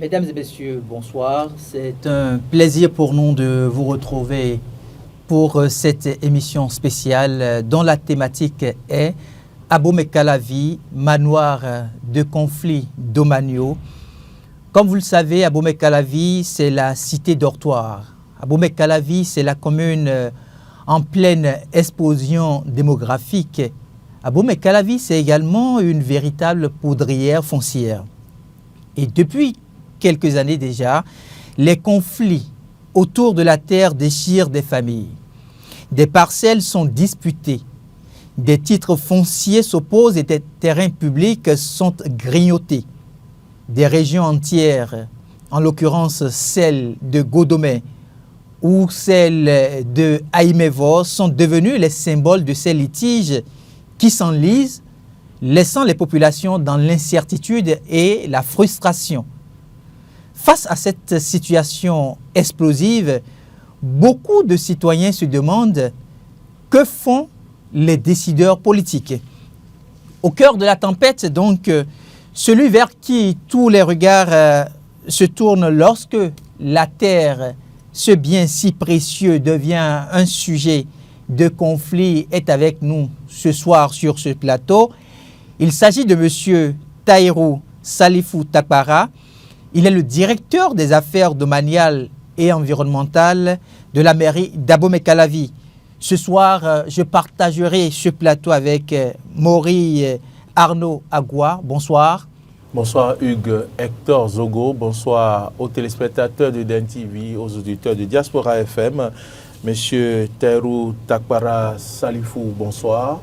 Mesdames et messieurs, bonsoir. C'est un plaisir pour nous de vous retrouver pour cette émission spéciale dont la thématique est Abomey-Calavi, manoir de conflit domaniaux. Comme vous le savez, Abomey-Calavi, c'est la cité dortoir. Abomey-Calavi, c'est la commune en pleine explosion démographique. Abomey-Calavi, c'est également une véritable poudrière foncière. Et depuis quelques années déjà, les conflits autour de la terre déchirent des familles. Des parcelles sont disputées, des titres fonciers s'opposent et des terrains publics sont grignotés. Des régions entières, en l'occurrence celle de Godomé ou celle de Haïmévo, sont devenues les symboles de ces litiges qui s'enlisent, laissant les populations dans l'incertitude et la frustration. Face à cette situation explosive, beaucoup de citoyens se demandent que font les décideurs politiques. Au cœur de la tempête, donc, celui vers qui tous les regards se tournent lorsque la terre, ce bien si précieux, devient un sujet de conflit, est avec nous ce soir sur ce plateau. Il s'agit de M. Tahirou Salifou Takpara. Il est le directeur des affaires domaniales et environnementales de la mairie d'Abomey-Calavi. Ce soir, je partagerai ce plateau avec Maury Arnaud Agua. Bonsoir. Bonsoir Hugues Hector Zogo. Bonsoir aux téléspectateurs de DEN TV, aux auditeurs de Diaspora FM. Monsieur Tahirou Takpara Salifou, bonsoir.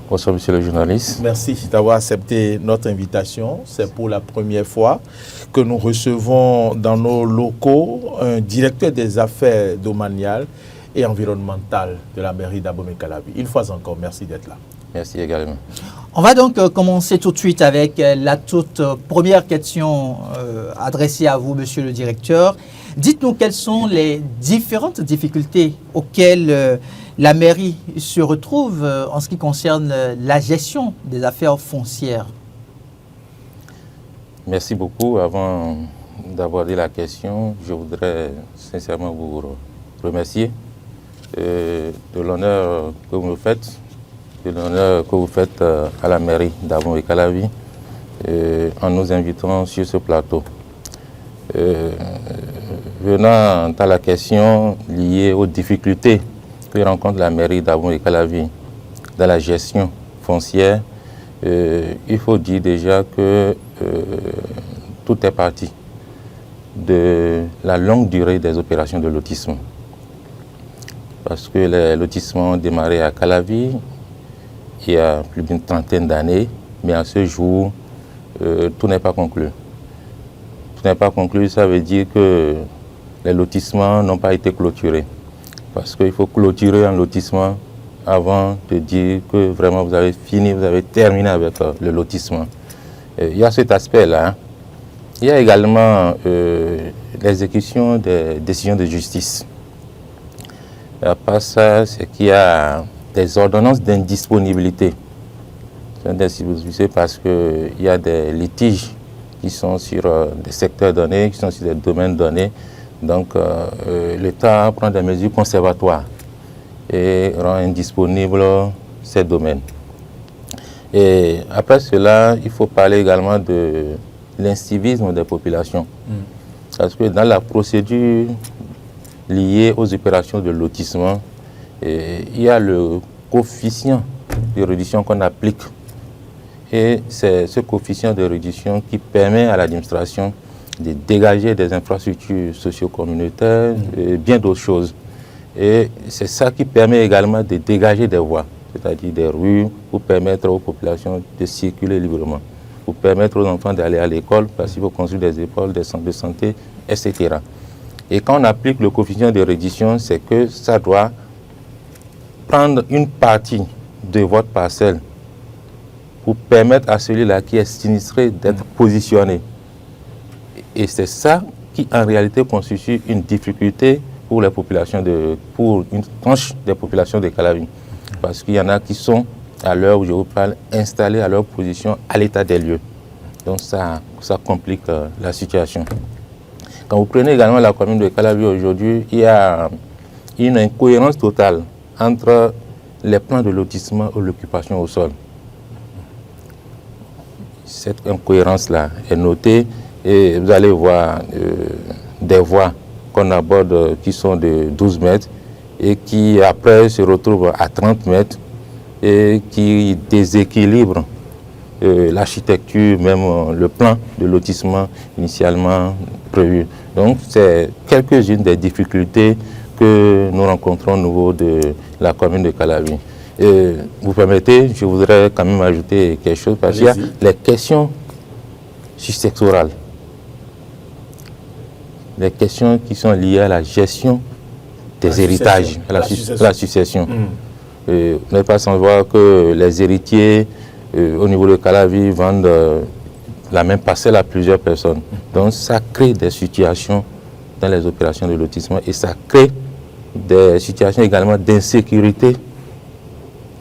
Bonsoir, monsieur le journaliste. Merci d'avoir accepté notre invitation. C'est pour la première fois que nous recevons dans nos locaux un directeur des affaires domaniales et environnementales de la mairie d'Abomey-Calavi. Une fois encore, merci d'être là. Merci également. On va donc commencer tout de suite avec la toute première question adressée à vous, monsieur le directeur. Dites-nous quelles sont les différentes difficultés auxquelles la mairie se retrouve en ce qui concerne la gestion des affaires foncières. Merci beaucoup. Avant d'aborder la question, je voudrais sincèrement vous remercier de l'honneur que vous me faites, à la mairie d'Abomey-Calavi en nous invitant sur ce plateau. Venant à la question liée aux difficultés que rencontre la mairie d'Abomey-Calavi dans la gestion foncière, il faut dire déjà que tout est parti de la longue durée des opérations de lotissement. Parce que les lotissements ont démarré à Calavi il y a plus d'une trentaine d'années, mais à ce jour, tout n'est pas conclu. Tout n'est pas conclu, ça veut dire que les lotissements n'ont pas été clôturés. Parce qu'il faut clôturer un lotissement avant de dire que vraiment vous avez fini, vous avez terminé avec le lotissement. Il y a cet aspect-là. Hein. Il y a également l'exécution des décisions de justice. À part ça, c'est qu'il y a des ordonnances d'indisponibilité. C'est d'indisponibilité parce qu'il y a des litiges qui sont sur des secteurs donnés, qui sont sur des domaines donnés. Donc, l'État prend des mesures conservatoires et rend indisponibles ces domaines. Et après cela, il faut parler également de l'incivisme des populations. Parce que dans la procédure liée aux opérations de lotissement, il y a le coefficient de réduction qu'on applique. Et c'est ce coefficient de réduction qui permet à l'administration de dégager des infrastructures socio-communautaires et bien d'autres choses. Et c'est ça qui permet également de dégager des voies, c'est-à-dire des rues, pour permettre aux populations de circuler librement, pour permettre aux enfants d'aller à l'école, parce qu'il faut construire des écoles, des centres de santé, etc. Et quand on applique le coefficient de réduction, c'est que ça doit prendre une partie de votre parcelle pour permettre à celui-là qui est sinistré d'être positionné. Et c'est ça qui, en réalité, constitue une difficulté pour les populations pour une tranche des populations de Calavi. Parce qu'il y en a qui sont, à l'heure où je vous parle, installés à leur position à l'état des lieux. Donc ça complique la situation. Quand vous prenez également la commune de Calavi aujourd'hui, il y a une incohérence totale entre les plans de lotissement et l'occupation au sol. Cette incohérence-là est notée et vous allez voir des voies qu'on aborde qui sont de 12 mètres et qui après se retrouvent à 30 mètres et qui déséquilibrent l'architecture, même le plan de lotissement initialement prévu. Donc c'est quelques-unes des difficultés que nous rencontrons au niveau de la commune de Calavi. Vous permettez, je voudrais quand même ajouter quelque chose parce qu'il y a les questions successorales, les questions qui sont liées à la gestion des héritages, à la succession. Vous n'êtes pas sans voir que les héritiers au niveau de Calavi vendent la même parcelle à plusieurs personnes. Donc ça crée des situations dans les opérations de lotissement et ça crée des situations également d'insécurité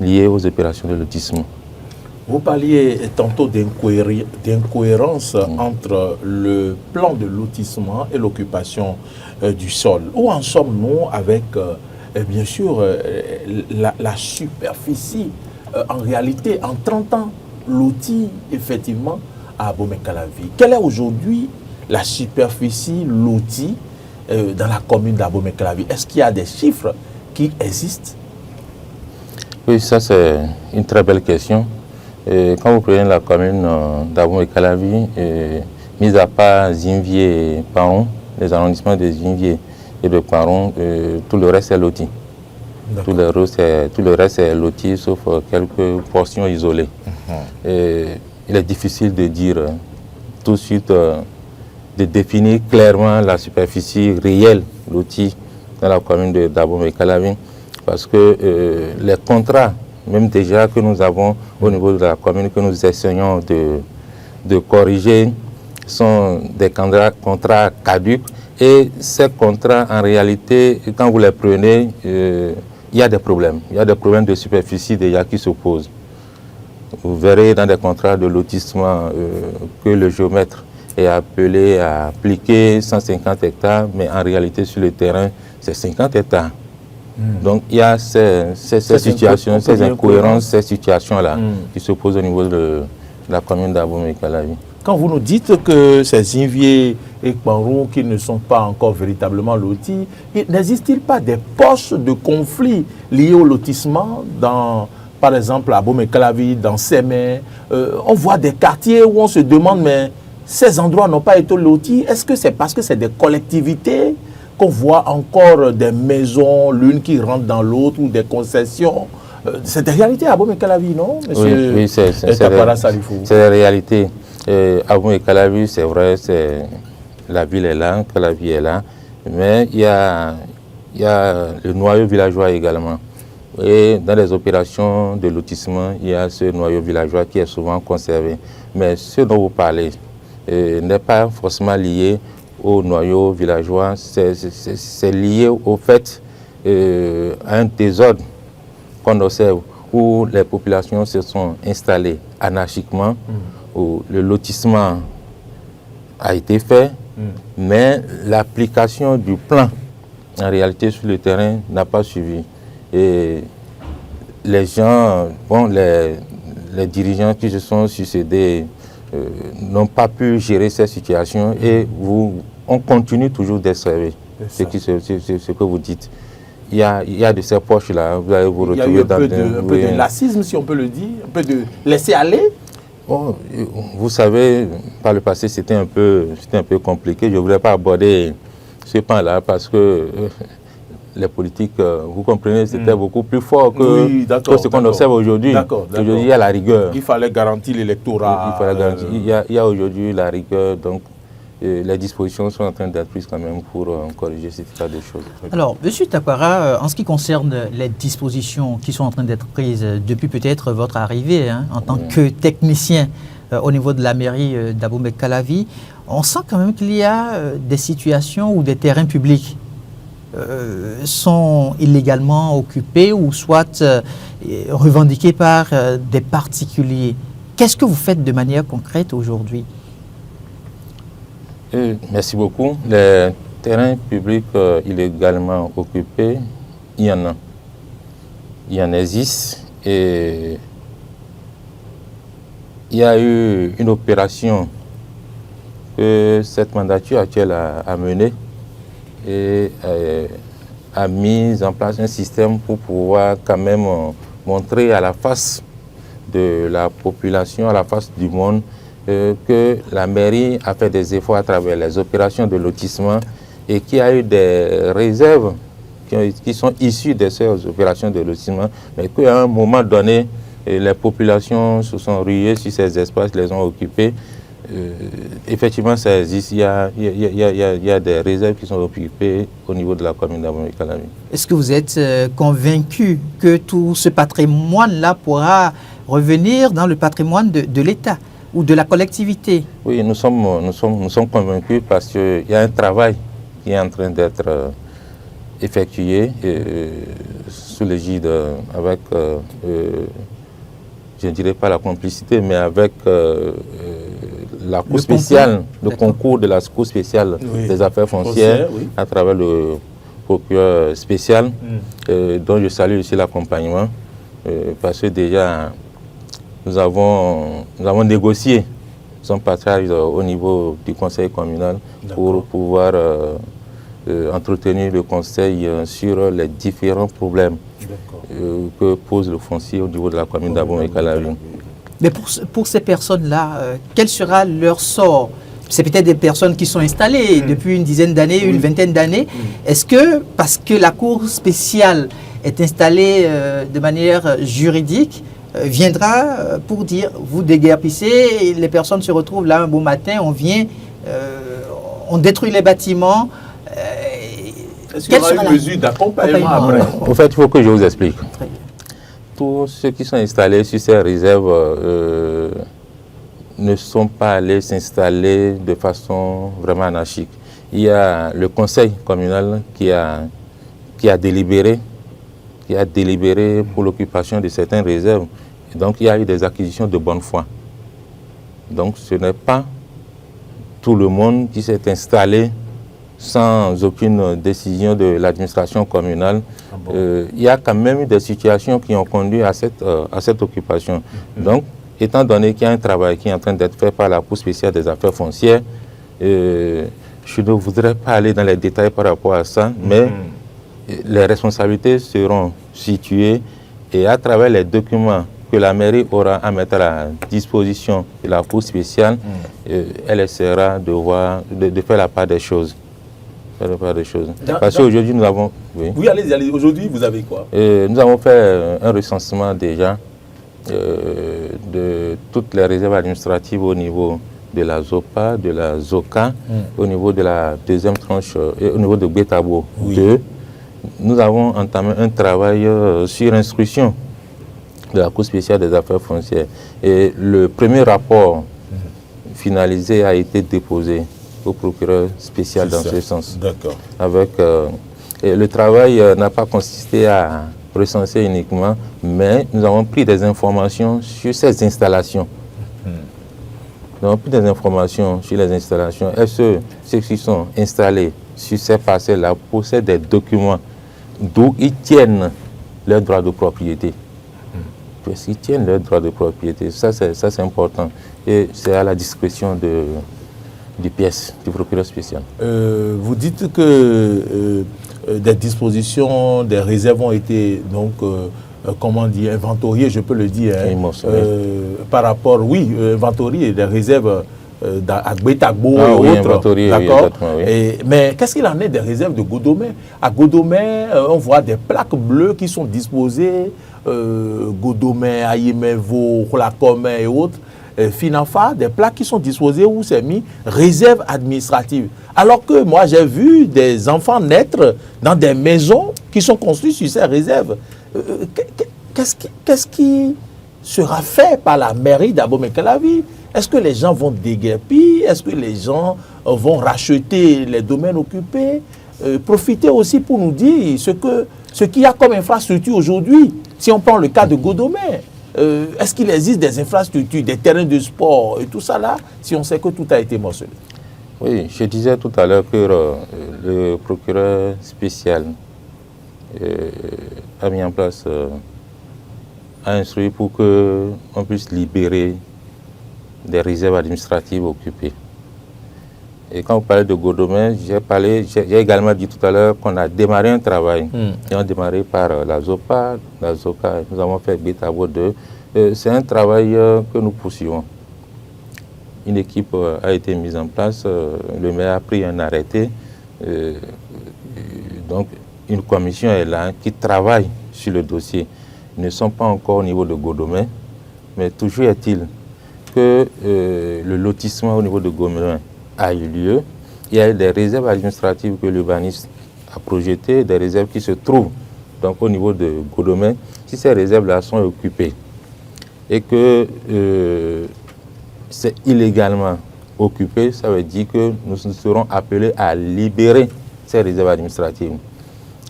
liées aux opérations de lotissement. Vous parliez tantôt d'incohérence entre le plan de lotissement et l'occupation du sol. Où en sommes-nous avec, bien sûr, la superficie en réalité, en 30 ans, loti, effectivement, à Abomey-Calavi. Quelle est aujourd'hui la superficie lotie dans la commune d'Abomey-Calavi? Est-ce qu'il y a des chiffres qui existent? Oui, ça c'est une très belle question. Quand vous prenez la commune d'Abomey-Calavi, mis à part Zinvier et Paron, les arrondissements de Zinvier et de Paron, tout le reste est loti. Tout le reste est loti, sauf quelques portions isolées. Il est difficile de dire tout de suite, de définir clairement la superficie réelle lotie dans la commune d'Abomey-Calavi, parce que les contrats, même déjà que nous avons au niveau de la commune, que nous essayons de corriger, sont des contrats caducs. Et ces contrats, en réalité, quand vous les prenez, il y a des problèmes. Il y a des problèmes de superficie déjà qui se posent. Vous verrez dans des contrats de lotissement que le géomètre est appelé à appliquer 150 hectares, mais en réalité sur le terrain, c'est 50 hectares. Donc il y a ces situations, ces incohérences, ces situations-là qui se posent au niveau de la commune d'Abomey-Calavi. Quand vous nous dites que ces Zinvier et Kpanrou qui ne sont pas encore véritablement lotis, n'existe-t-il pas des poches de conflit liés au lotissement dans, par exemple, à Abomey-Calavi, dans Sémé? On voit des quartiers où on se demande, mais ces endroits n'ont pas été lotis. Est-ce que c'est parce que c'est des collectivités qu'on voit encore des maisons, l'une qui rentre dans l'autre, ou des concessions? C'est des réalités à Abomey-Calavi, non, monsieur? Oui, c'est la réalité. Abomey-Calavi, c'est vrai, la ville est là, Calavi est là, mais il y a le noyau villageois également. Et dans les opérations de lotissement, il y a ce noyau villageois qui est souvent conservé. Mais ce dont vous parlez n'est pas forcément lié au noyau villageois, c'est lié au fait à un désordre qu'on observe où les populations se sont installées anarchiquement, où le lotissement a été fait, mais l'application du plan, en réalité, sur le terrain, n'a pas suivi. Et les gens, les dirigeants qui se sont succédés n'ont pas pu gérer cette situation et on continue toujours d'observer ce que vous dites. Il y a de ces poches-là, vous allez vous retrouver dans un peu de lacisme, si on peut le dire, un peu de laisser aller. Bon, vous savez, par le passé, c'était un peu compliqué. Je ne voudrais pas aborder ce pan-là parce que les politiques, vous comprenez, c'était beaucoup plus fort que ce qu'on observe aujourd'hui. Aujourd'hui, il y a la rigueur. Il fallait garantir l'électorat. Il y a aujourd'hui la rigueur, donc les dispositions sont en train d'être prises quand même pour corriger cet état de choses. Alors, M. Takwara, en ce qui concerne les dispositions qui sont en train d'être prises depuis peut-être votre arrivée en tant que technicien au niveau de la mairie d'Abomey-Calavi, on sent quand même qu'il y a des situations où des terrains publics sont illégalement occupés ou soit revendiqués par des particuliers. Qu'est-ce que vous faites de manière concrète aujourd'hui? Merci beaucoup. Les terrains publics illégalement occupés, il y en a. Il y en existe. Et il y a eu une opération que cette mandature actuelle a menée et a mis en place un système pour pouvoir quand même montrer à la face de la population, à la face du monde, que la mairie a fait des efforts à travers les opérations de lotissement et qu'il y a eu des réserves qui sont issues de ces opérations de lotissement, mais qu'à un moment donné, les populations se sont ruées sur ces espaces, les ont occupés. Effectivement, ça existe. Il y a des réserves qui sont occupées au niveau de la commune d'Abomey-Calavi. Est-ce que vous êtes convaincu que tout ce patrimoine-là pourra revenir dans le patrimoine de l'État ou de la collectivité? Oui, nous sommes convaincus parce qu'il y a un travail qui est en train d'être effectué sous l'égide avec, je ne dirais pas la complicité, mais avec la Cour spéciale, le concours de la Cour spéciale des affaires foncières, à travers le procureur spécial, dont je salue aussi l'accompagnement, parce que déjà, nous avons négocié son passage au niveau du conseil communal pour pouvoir entretenir le conseil sur les différents problèmes que pose le foncier au niveau de la commune d'Abomey-Calavi. Mais pour ces personnes-là, quel sera leur sort? C'est peut-être des personnes qui sont installées depuis une dizaine d'années, une vingtaine d'années. Est-ce que, parce que la Cour spéciale est installée de manière juridique, viendra pour dire, vous déguerpissez, les personnes se retrouvent là un beau matin, on vient, on détruit les bâtiments. Est-ce qu'il y aura une mesure d'accompagnement après? En fait, il faut que je vous explique. Tous ceux qui sont installés sur ces réserves ne sont pas allés s'installer de façon vraiment anarchique. Il y a le conseil communal qui a délibéré pour l'occupation de certaines réserves. Et donc, il y a eu des acquisitions de bonne foi. Donc, ce n'est pas tout le monde qui s'est installé sans aucune décision de l'administration communale. Il y a quand même eu des situations qui ont conduit à cette occupation. Donc, étant donné qu'il y a un travail qui est en train d'être fait par la Cour spéciale des affaires foncières, je ne voudrais pas aller dans les détails par rapport à ça, mais les responsabilités seront situées et à travers les documents que la mairie aura à mettre à la disposition de la Cour spéciale, elle essaiera de faire la part des choses. Parce qu'aujourd'hui, nous avons... Oui, allez-y. Aujourd'hui, vous avez quoi? Nous avons fait un recensement déjà de toutes les réserves administratives au niveau de la ZOPA, de la ZOCA, au niveau de la deuxième tranche, au niveau de Betabo 2. Nous avons entamé un travail sur instruction de la Cour spéciale des affaires foncières. Et le premier rapport finalisé a été déposé au procureur spécial dans ce sens. D'accord. Le travail n'a pas consisté à recenser uniquement, mais nous avons pris des informations sur ces installations. Nous avons pris des informations sur les installations. Est-ce que ceux qui sont installés sur ces parcelles-là possèdent des documents d'où ils tiennent leurs droits de propriété? Parce qu'ils tiennent leurs droits de propriété. Ça, c'est important. Et c'est à la discrétion du PS, du procureur spécial. Vous dites que des dispositions, des réserves ont été donc, comment dire, inventoriées, je peux le dire, par rapport, inventoriées, des réserves à Betabo et autres. D'accord. Mais qu'est-ce qu'il en est des réserves de Godomey? À Godomey, on voit des plaques bleues qui sont disposées, Godomey, Ayemevo, Rolacome et autres. Finafa, des plaques qui sont disposées où c'est mis réserve administrative. Alors que moi, j'ai vu des enfants naître dans des maisons qui sont construites sur ces réserves. Qu'est-ce qui sera fait par la mairie d'Abomey-Calavi? Est-ce que les gens vont déguerpir? Est-ce que les gens vont racheter les domaines occupés? Profitez aussi pour nous dire ce qu'il y a comme infrastructure aujourd'hui. Si on prend le cas de Godomey, est-ce qu'il existe des infrastructures, des terrains de sport et tout ça là, si on sait que tout a été morcelé? Oui, je disais tout à l'heure que le procureur spécial a mis en place, a instruit pour qu'on puisse libérer des réserves administratives occupées. Et quand vous parlez de Godomè, j'ai également dit tout à l'heure qu'on a démarré un travail. Et on a démarré par la ZOPA, la ZOCA, nous avons fait Betabo 2. C'est un travail que nous poursuivons. Une équipe a été mise en place, le maire a pris un arrêté. Donc une commission est là qui travaille sur le dossier. Ils ne sont pas encore au niveau de Godomè, mais toujours est-il que le lotissement au niveau de Godomè a eu lieu. Il y a des réserves administratives que l'urbaniste a projetées, des réserves qui se trouvent donc au niveau de Godomè. Si ces réserves-là sont occupées et que c'est illégalement occupé, ça veut dire que nous serons appelés à libérer ces réserves administratives.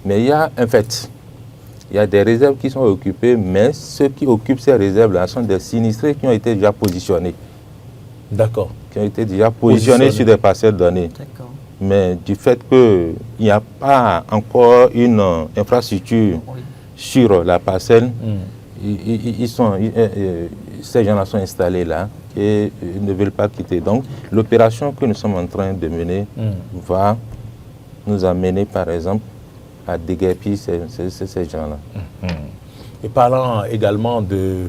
Mais il y a un fait. Il y a des réserves qui sont occupées, mais ceux qui occupent ces réserves-là sont des sinistrés qui ont été déjà positionnés. D'accord. Qui ont été déjà positionnés sur des parcelles données. Mais du fait qu'il n'y a pas encore une infrastructure sur la parcelle, ces gens-là sont installés là et ne veulent pas quitter. Donc, l'opération que nous sommes en train de mener va nous amener, par exemple, à déguerpir ces gens-là. Et parlant également de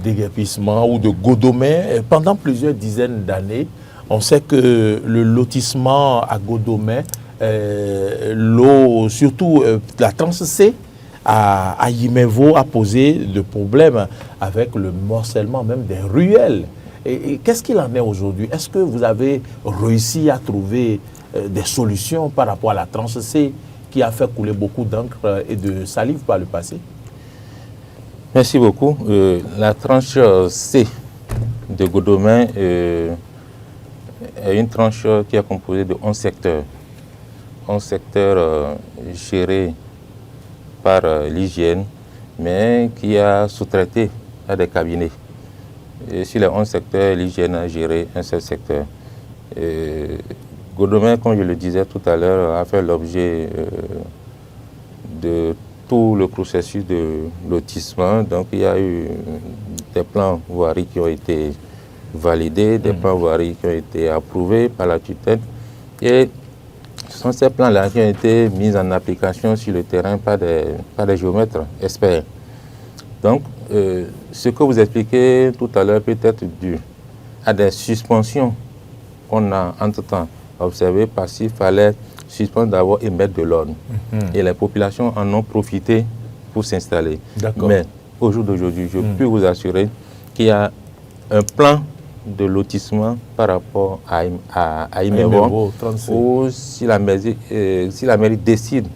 déguerpissement ou de Godomè, pendant plusieurs dizaines d'années, on sait que le lotissement à Godomè, l'eau, surtout la transe C, à Yimevo a posé de problèmes avec le morcellement même des ruelles. Et qu'est-ce qu'il en est aujourd'hui? Est-ce que vous avez réussi à trouver des solutions par rapport à la tranche C qui a fait couler beaucoup d'encre et de salive par le passé? Merci beaucoup. La tranche C de Godomè est une tranche qui est composée de 11 secteurs. 11 secteurs gérés par l'hygiène, mais qui a sous-traité à des cabinets. Et sur les 11 secteurs, l'hygiène a géré un seul secteur. Godomè, comme je le disais tout à l'heure, a fait l'objet de tout le processus de lotissement. Donc il y a eu des plans voiries qui ont été validés, des plans voiries qui ont été approuvés par la tutelle. Et ce sont ces plans-là qui ont été mis en application sur le terrain par des géomètres experts. Donc, ce que vous expliquez tout à l'heure peut être dû à des suspensions qu'on a entre-temps observées parce qu'il fallait suspendre d'abord et mettre de l'ordre. Et les populations en ont profité pour s'installer. Mais au jour d'aujourd'hui, je peux vous assurer qu'il y a un plan de lotissement par rapport à Yimevo, ou si la mairie décide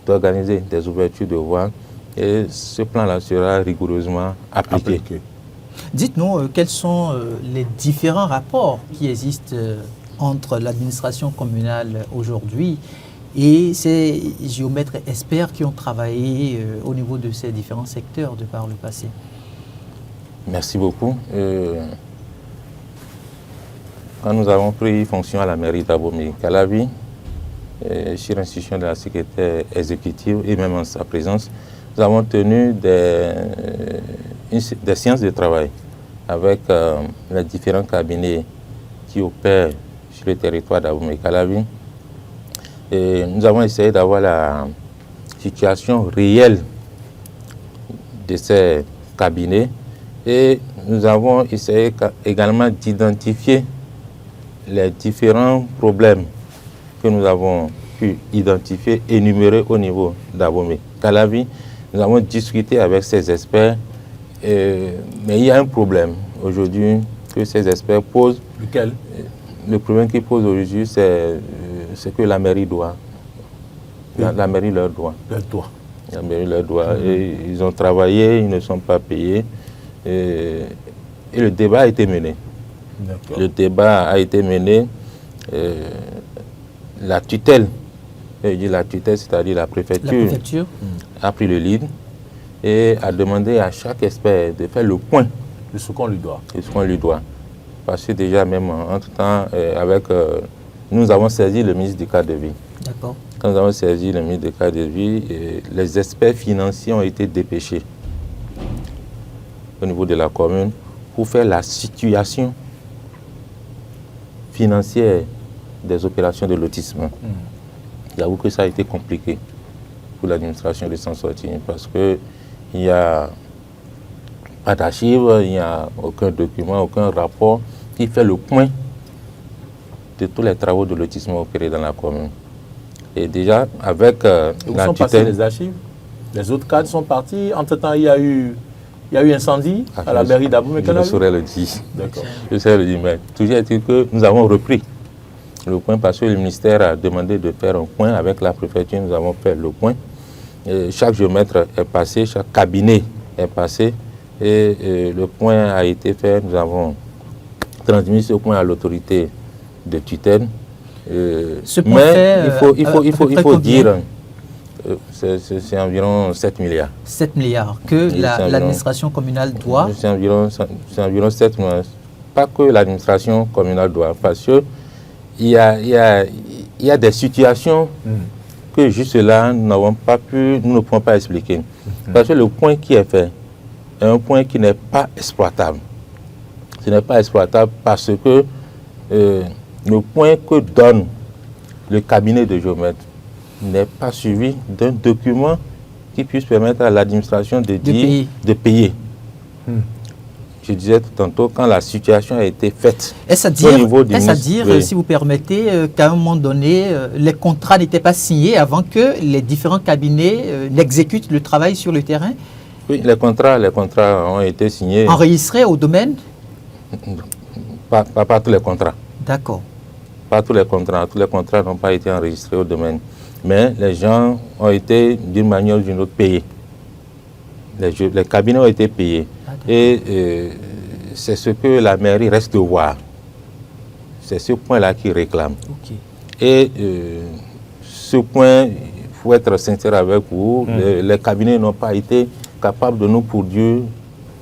d'organiser des ouvertures de voies, et ce plan-là sera rigoureusement appliqué. Dites-nous quels sont les différents rapports qui existent entre l'administration communale aujourd'hui et ces géomètres experts qui ont travaillé au niveau de ces différents secteurs de par le passé. Merci beaucoup. Quand nous avons pris fonction à la mairie d'Abomey-Calavi, sur l'institution de la secrétaire exécutive et même en sa présence, nous avons tenu des séances de travail avec les différents cabinets qui opèrent sur le territoire d'Abomey-Calavi. Et nous avons essayé d'avoir la situation réelle de ces cabinets et nous avons essayé également d'identifier les différents problèmes que nous avons pu identifier et énumérer au niveau d'Abomey-Calavi. Nous avons discuté avec ces experts, mais il y a un problème aujourd'hui que ces experts posent. Lequel? Le problème qu'ils posent aujourd'hui, c'est que la mairie doit. La mairie leur doit. La mairie leur doit. Et ils ont travaillé, ils ne sont pas payés. Et le débat a été mené. Le débat a été mené. La tutelle, la tutelle, c'est-à-dire la préfecture, a pris le lead et a demandé à chaque expert de faire le point de ce qu'on lui doit. De ce qu'on lui doit. parce que déjà même entre-temps, nous avons saisi le ministre du cadre de vie. D'accord. Quand nous avons saisi le ministre du cadre de vie, les experts financiers ont été dépêchés au niveau de la commune pour faire la situation financière des opérations de lotissement. J'avoue que ça a été compliqué pour l'administration de s'en sortir parce qu'il n'y a pas d'archives, il n'y a aucun document, aucun rapport qui fait le point de tous les travaux de lotissement opérés dans la commune. Et déjà, avec où la sont passées tutelle... les archives? Les autres cadres sont partis. Entre-temps, il y a eu incendie à la mairie d'Abomey-Calavi. Je saurais le dire. D'accord. Je saurais le dire, mais toujours est-il que nous avons repris le point parce que le ministère a demandé de faire un point avec la préfecture. Nous avons fait le point. Et chaque géomètre est passé, chaque cabinet est passé et le point a été fait. Nous avons transmis ce point à l'autorité de tutelle. Mais il faut dire, c'est environ 7 milliards. 7 milliards que l'administration communale doit. C'est environ 7 milliards. Pas que l'administration communale doit, parce que il y a des situations que juste là, nous ne pouvons pas expliquer. Parce que le point qui est fait est un point qui n'est pas exploitable. Ce n'est pas exploitable parce que le point que donne le cabinet de géomètre n'est pas suivi d'un document qui puisse permettre à l'administration de payer. Je disais tout tantôt, quand la situation a été faite au niveau du ministre, oui. Si vous permettez, qu'à un moment donné, les contrats n'étaient pas signés avant que les différents cabinets n'exécutent le travail sur le terrain? Oui, les contrats ont été signés. Enregistrés au domaine? Pas tous les contrats. D'accord. Pas tous les contrats n'ont pas été enregistrés au domaine. Mais les gens ont été, d'une manière ou d'une autre, payés. Les cabinets ont été payés. Et c'est ce que la mairie reste de voir. C'est ce point-là qui réclame. Okay. Et ce point, il faut être sincère avec vous, les cabinets n'ont pas été capables de nous produire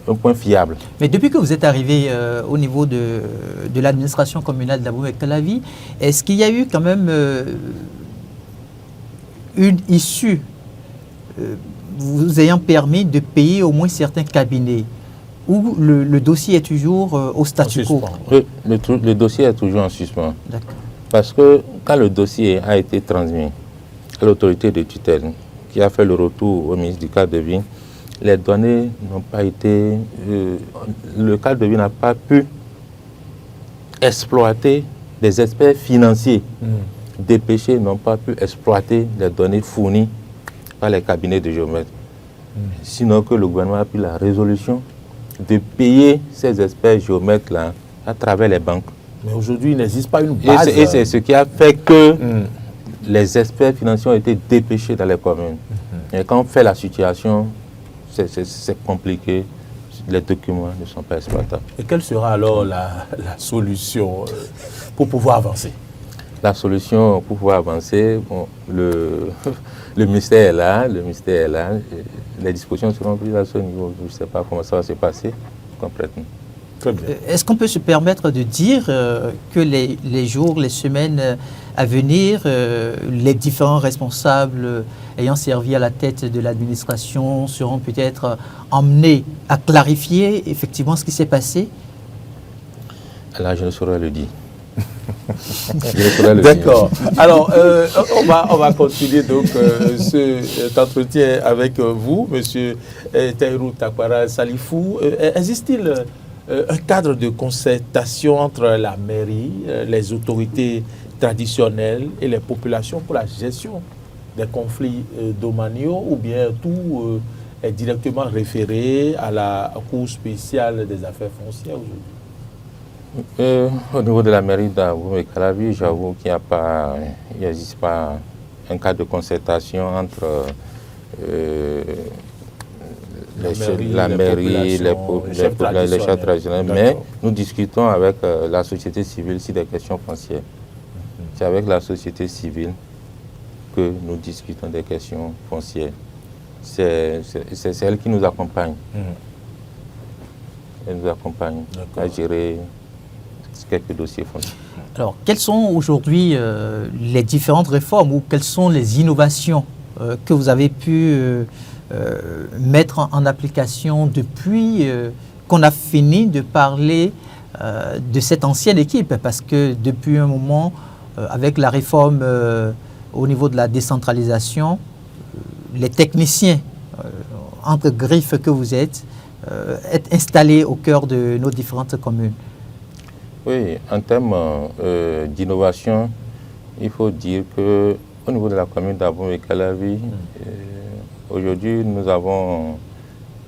un point fiable. Mais depuis que vous êtes arrivé au niveau de l'administration communale d'Abomey-Calavi, est-ce qu'il y a eu quand même une issue vous ayant permis de payer au moins certains cabinets, ou le dossier est toujours au statu quo? Le dossier est toujours en suspens. D'accord. Parce que quand le dossier a été transmis à l'autorité de tutelle, qui a fait le retour au ministre du cadre de vie, les données n'ont pas été... le cadre de vie n'a pas pu exploiter des experts financiers. Dépêchés n'ont pas pu exploiter les données fournies par les cabinets de géomètres. Sinon que le gouvernement a pris la résolution de payer ces experts géomètres-là à travers les banques. Mais aujourd'hui, il n'existe pas une base. Et c'est ce qui a fait que les experts financiers ont été dépêchés dans les communes. Et quand on fait la situation, c'est compliqué. Les documents ne sont pas exploitables. Et quelle sera alors la solution pour pouvoir avancer? La solution pour pouvoir avancer, bon, le ministère est là, les dispositions seront prises à ce niveau. Je ne sais pas comment ça va se passer complètement. Très bien. Est-ce qu'on peut se permettre de dire que les jours, les semaines à venir, les différents responsables ayant servi à la tête de l'administration seront peut-être emmenés à clarifier effectivement ce qui s'est passé? Là, je ne saurais le dire. D'accord. Alors, on va continuer donc cet entretien avec vous, Monsieur Tahirou Takwara Salifou. Existe-t-il un cadre de concertation entre la mairie, les autorités traditionnelles et les populations pour la gestion des conflits domaniaux, ou bien tout est directement référé à la Cour spéciale des affaires foncières aujourd'hui? Au niveau de la mairie d'Abomey-Calavi, j'avoue qu'il n'existe pas un cadre de concertation entre la mairie, les chefs traditionnels, mais nous discutons avec la société civile sur des questions foncières. C'est avec la société civile que nous discutons des questions foncières. C'est elle qui nous accompagne. Elle nous accompagne à gérer quelques dossiers fonciers. Alors, quelles sont aujourd'hui les différentes réformes ou quelles sont les innovations que vous avez pu mettre en application depuis qu'on a fini de parler de cette ancienne équipe? Parce que depuis un moment, avec la réforme au niveau de la décentralisation, les techniciens, entre griffes que vous êtes installés au cœur de nos différentes communes. Oui, en termes d'innovation, il faut dire qu'au niveau de la commune d'Abomey-Calavi, aujourd'hui, nous avons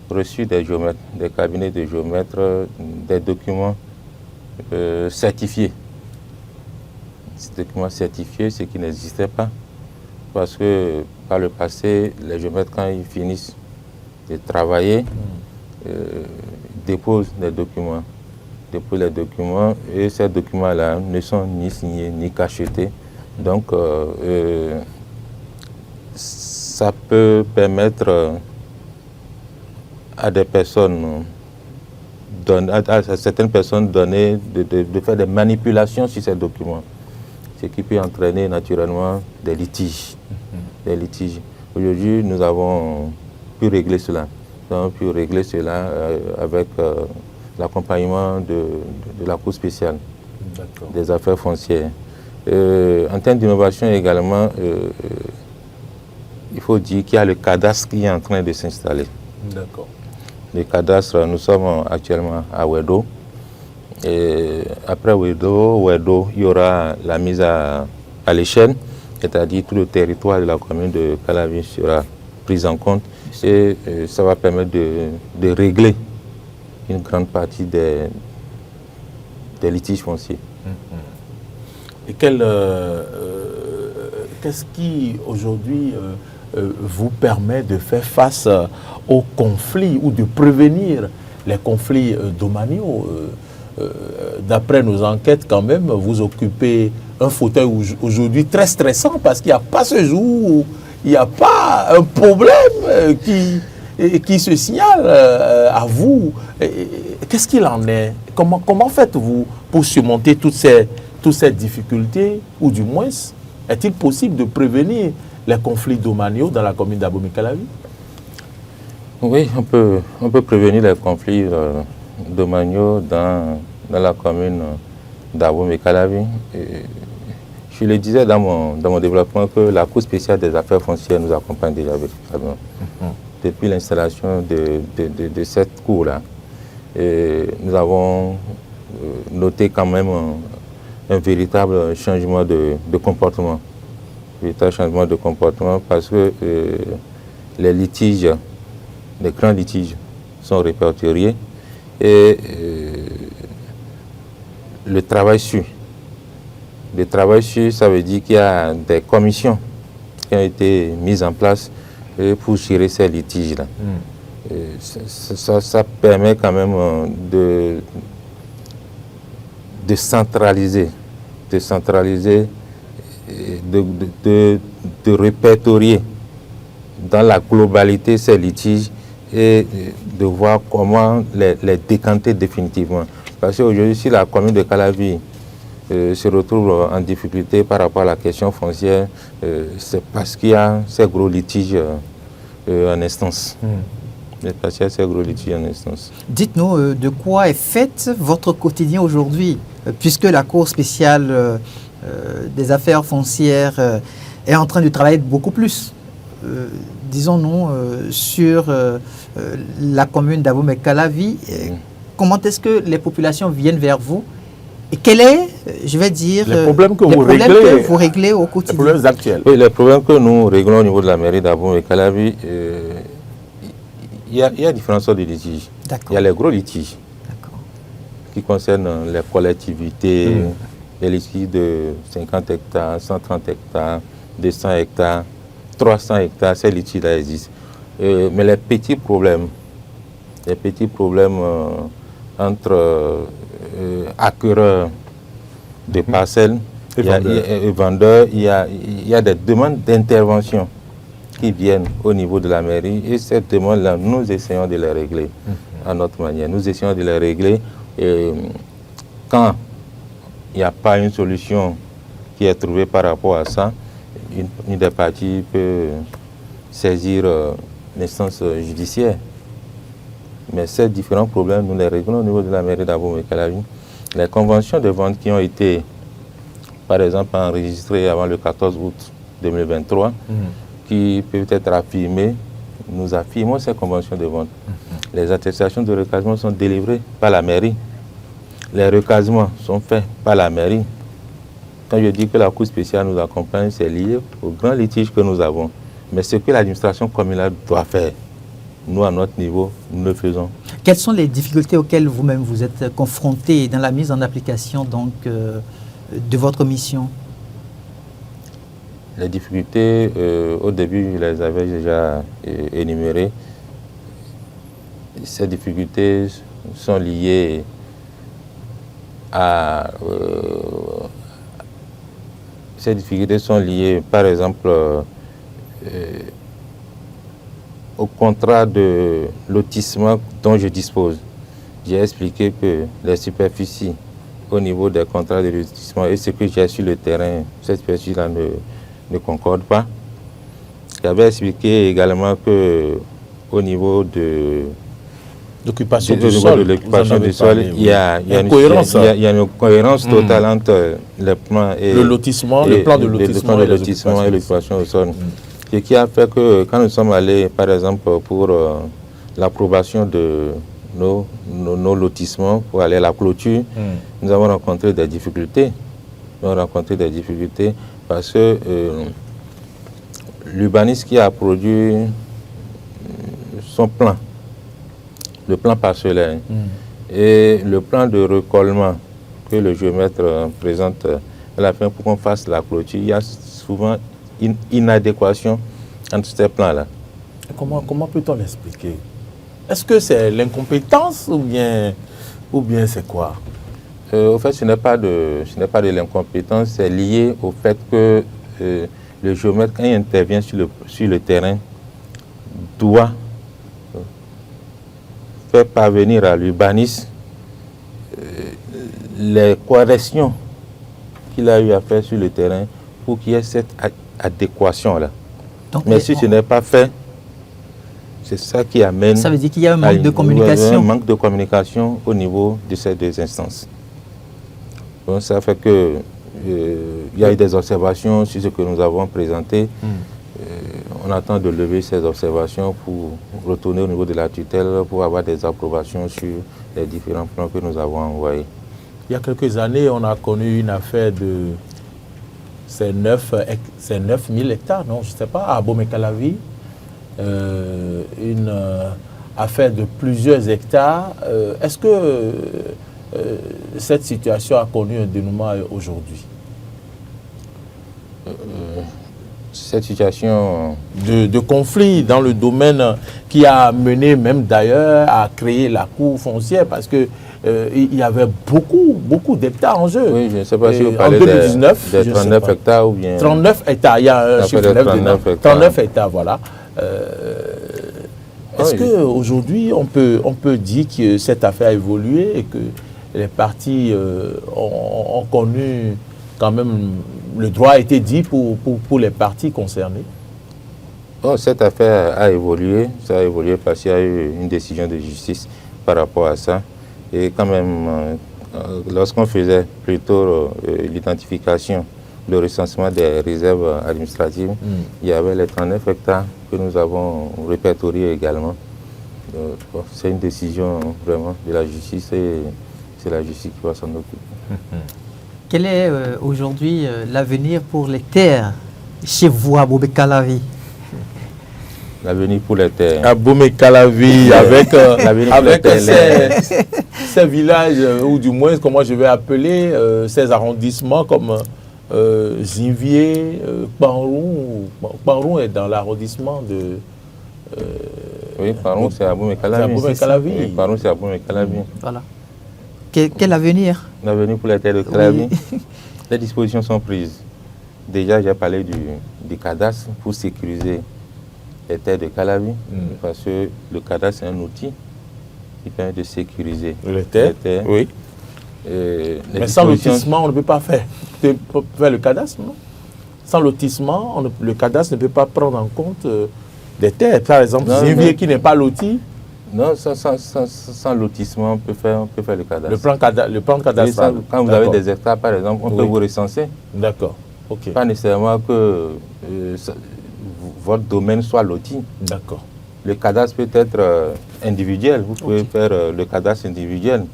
reçu des géomètres, des cabinets de géomètres, des documents certifiés. Ces documents certifiés, ce qui n'existait pas. Parce que par le passé, les géomètres, quand ils finissent de travailler, déposent les documents. Et ces documents-là ne sont ni signés ni cachetés. Donc, ça peut permettre à des personnes, à certaines personnes données de faire des manipulations sur ces documents, ce qui peut entraîner naturellement des litiges. Aujourd'hui, nous avons pu régler cela. Avec l'accompagnement de la Cour spéciale des affaires foncières. En termes d'innovation également, il faut dire qu'il y a le cadastre qui est en train de s'installer. D'accord. Le cadastre, nous sommes actuellement à Wedo. Et après Wedo, il y aura la mise à l'échelle, c'est-à-dire tout le territoire de la commune de Calavi sera pris en compte. Et ça va permettre de régler une grande partie des litiges fonciers. Et qu'est-ce qui aujourd'hui vous permet de faire face aux conflits ou de prévenir les conflits domaniaux? D'après nos enquêtes, quand même, vous occupez un fauteuil aujourd'hui très stressant parce qu'il n'y a pas ce jour où il n'y a pas un problème qui se signale à vous. Qu'est-ce qu'il en est? Comment faites-vous pour surmonter toutes ces difficultés? Ou du moins, est-il possible de prévenir les conflits domaniaux dans la commune d'Abomey-Calavi? Oui, on peut prévenir les conflits domaniaux dans la commune d'Abomey-Calavi. Je le disais dans mon développement que la Cour spéciale des affaires foncières nous accompagne déjà véritablement. Depuis l'installation de cette cour-là, nous avons noté quand même un véritable changement de comportement. Parce que les litiges, les grands litiges sont répertoriés et le travail suit. Le travail suit, ça veut dire qu'il y a des commissions qui ont été mises en place pour gérer ces litiges-là. Ça permet quand même de centraliser, de répertorier dans la globalité ces litiges et de voir comment les décanter définitivement. Parce qu'aujourd'hui, si la commune de Calavi se retrouve en difficulté par rapport à la question foncière, c'est parce qu'il y a ces gros litiges en instance. Dites-nous de quoi est fait votre quotidien aujourd'hui, puisque la Cour spéciale des affaires foncières est en train de travailler beaucoup plus, disons-nous, sur la commune d'Abomey-Calavi. Comment est-ce que les populations viennent vers vous? Et quel est, je vais dire, les problèmes que vous réglez au quotidien? Les problèmes actuels. Oui, les problèmes que nous réglons au niveau de la mairie d'Abomey-Calavi, il y a différentes sortes de litiges. Il y a les gros litiges qui concernent les collectivités, les litiges de 50 hectares, 130 hectares, 200 hectares, 300 hectares, ces litiges-là existent. Mais les petits problèmes entre acquéreurs de parcelles et vendeurs, il y a des demandes d'intervention qui viennent au niveau de la mairie et ces demandes-là, nous essayons de les régler à notre manière. Nous essayons de les régler quand n'y a pas une solution qui est trouvée par rapport à ça, une des parties peut saisir l'instance judiciaire. Mais ces différents problèmes, nous les réglons au niveau de la mairie d'Abomey-Calavi. Les conventions de vente qui ont été, par exemple, enregistrées avant le 14 août 2023, qui peuvent être affirmées, nous affirmons ces conventions de vente. Les attestations de recasement sont délivrées par la mairie. Les recasements sont faits par la mairie. Quand je dis que la Cour spéciale nous accompagne, c'est lié au grand litige que nous avons. Mais ce que l'administration communale doit faire, nous, à notre niveau, nous le faisons. Quelles sont les difficultés auxquelles vous-même vous êtes confrontés dans la mise en application donc, de votre mission? Les difficultés, au début, je les avais déjà énumérées. Ces difficultés sont liées à... ces difficultés sont liées, par exemple, au contrat de lotissement dont je dispose. J'ai expliqué que les superficies au niveau des contrats de lotissement et ce que j'ai sur le terrain, cette superficie-là ne concorde pas. J'avais expliqué également que au niveau de l'occupation du sol, il y a une cohérence totale entre les plans et le lotissement, le plan de lotissement et l'occupation au sol. Ce qui a fait que quand nous sommes allés, par exemple, pour l'approbation de nos lotissements, pour aller à la clôture, nous avons rencontré des difficultés. Nous avons rencontré des difficultés parce que l'urbaniste qui a produit son plan, le plan parcellaire et le plan de recollement que le géomètre présente à la fin pour qu'on fasse la clôture, il y a souvent une inadéquation entre ces plans-là. Comment peut-on l'expliquer? Est-ce que c'est l'incompétence ou bien c'est quoi? Au fait, ce n'est pas de l'incompétence, c'est lié au fait que le géomètre, quand il intervient sur le terrain, doit faire parvenir à l'urbaniste les corrections qu'il a eu à faire sur le terrain pour qu'il y ait cette adéquation-là. Mais si ce n'est pas fait, c'est ça qui amène... Ça veut dire qu'il y a un manque de communication. Un manque de communication au niveau de ces deux instances. Donc ça fait que il y a eu des observations sur ce que nous avons présenté. On attend de lever ces observations pour retourner au niveau de la tutelle pour avoir des approbations sur les différents plans que nous avons envoyés. Il y a quelques années, on a connu une affaire de... C'est 9 000 hectares, non, je ne sais pas, à Abomey-Calavi. Une affaire de plusieurs hectares. Est-ce que cette situation a connu un dénouement aujourd'hui? Cette situation de conflit dans le domaine qui a mené même d'ailleurs à créer la cour foncière parce que il y avait beaucoup d'hectares en jeu. Oui, je ne sais pas si vous parlez en 2019, des 39 hectares ou bien... 39 hectares, il y a un chiffre 39 hectares, voilà. Est-ce qu'aujourd'hui, on peut dire que cette affaire a évolué et que les parties ont connu quand même, le droit a été dit pour les parties concernées? Oh, cette affaire a évolué, ça a évolué parce qu'il y a eu une décision de justice par rapport à ça. Et quand même, lorsqu'on faisait plutôt l'identification, le recensement des réserves administratives, il y avait les 39 hectares que nous avons répertoriés également. C'est une décision vraiment de la justice et c'est la justice qui va s'en occuper. Quel est aujourd'hui l'avenir pour les terres chez vous à Abomey-Calavi? L'avenir pour les terres. Abomey-Calavi, avec ces villages, ou du moins, comment je vais appeler, ces arrondissements comme Zinvier, Kpanroun. Kpanroun est dans l'arrondissement de... oui, Kpanroun, c'est Abomey-Calavi. Oui, Kpanroun, c'est Abomey-Calavi. Voilà. Quel avenir? L'avenir pour les terres de Calavi. Oui. Les dispositions sont prises. Déjà, j'ai parlé du cadastre pour sécuriser les terres de Calavi, parce que le cadastre, c'est un outil qui permet de sécuriser les terres. Oui. Mais sans lotissement, on ne peut pas faire le cadastre, non? Sans lotissement, le cadastre ne peut pas prendre en compte des terres. Par exemple, un vieux qui n'est pas loti. Non, sans lotissement, on peut faire le cadastre. Le plan cadastral. Quand vous avez des hectares, par exemple, on peut vous recenser. D'accord. Ok. Pas nécessairement que votre domaine soit loti. D'accord. Le cadastre peut être individuel. Vous pouvez faire le cadastre individuel.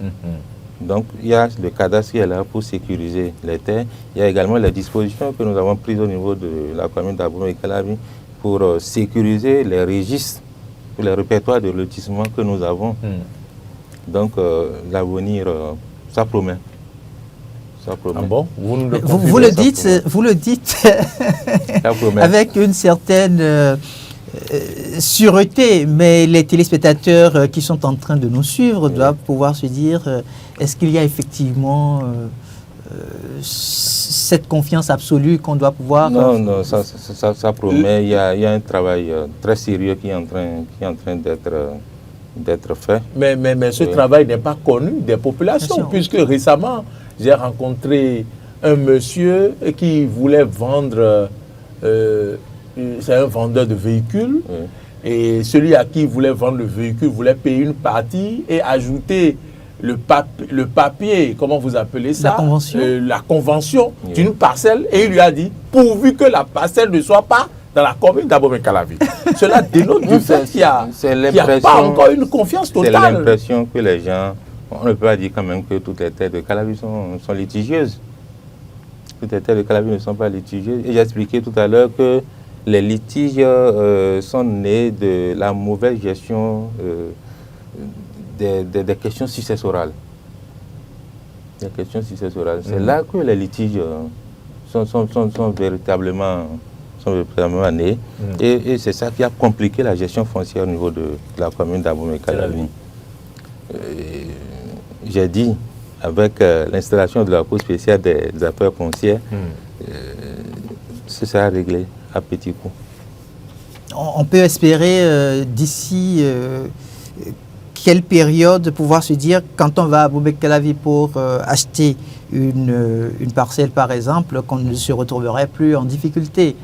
Donc, il y a le cadastre qui est là pour sécuriser les terres. Il y a également les dispositions que nous avons prises au niveau de la commune d'Abomey-Calavi pour sécuriser les registres, les répertoires de lotissement que nous avons. Donc, l'avenir, ça promet. Ça promet. Ah bon? Vous le dites avec une certaine sûreté, mais les téléspectateurs qui sont en train de nous suivre doivent pouvoir se dire est-ce qu'il y a effectivement cette confiance absolue qu'on doit pouvoir... Non, ça promet. Il y a un travail très sérieux qui est en train d'être fait. Mais ce travail n'est pas connu des populations, puisque récemment, j'ai rencontré un monsieur qui voulait vendre... c'est un vendeur de véhicules. Et celui à qui il voulait vendre le véhicule voulait payer une partie et ajouter le papier, comment vous appelez ça? La convention d'une parcelle. Et il lui a dit, pourvu que la parcelle ne soit pas dans la commune d'Abomey-Calavi. Cela dénote du fait qu'il n'y a pas encore une confiance totale. C'est l'impression que les gens... On ne peut pas dire quand même que toutes les terres de Calavi sont litigieuses. Toutes les terres de Calavi ne sont pas litigieuses. Et j'ai expliqué tout à l'heure que les litiges sont nés de la mauvaise gestion des questions successorales. Des questions successorales. C'est là que les litiges sont véritablement nés. Et c'est ça qui a compliqué la gestion foncière au niveau de la commune d'Abomey-Calavi. J'ai dit, avec l'installation de la Cour spéciale des affaires foncières, c'est ça à régler à petits coups. On peut espérer d'ici quelle période pouvoir se dire, quand on va à Abomey-Calavi pour acheter une parcelle par exemple, qu'on ne se retrouverait plus en difficulté?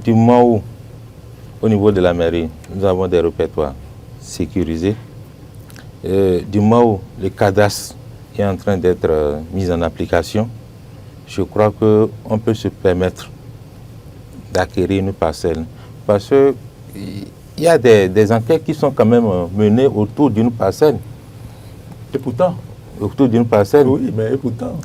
Du moment où, au niveau de la mairie, nous avons des répertoires sécurisés, du moment où le cadastre est en train d'être mis en application, je crois qu'on peut se permettre d'acquérir une parcelle. Parce qu'il y a des enquêtes qui sont quand même menées autour d'une parcelle. Et pourtant? Autour d'une parcelle. Oui, mais et pourtant?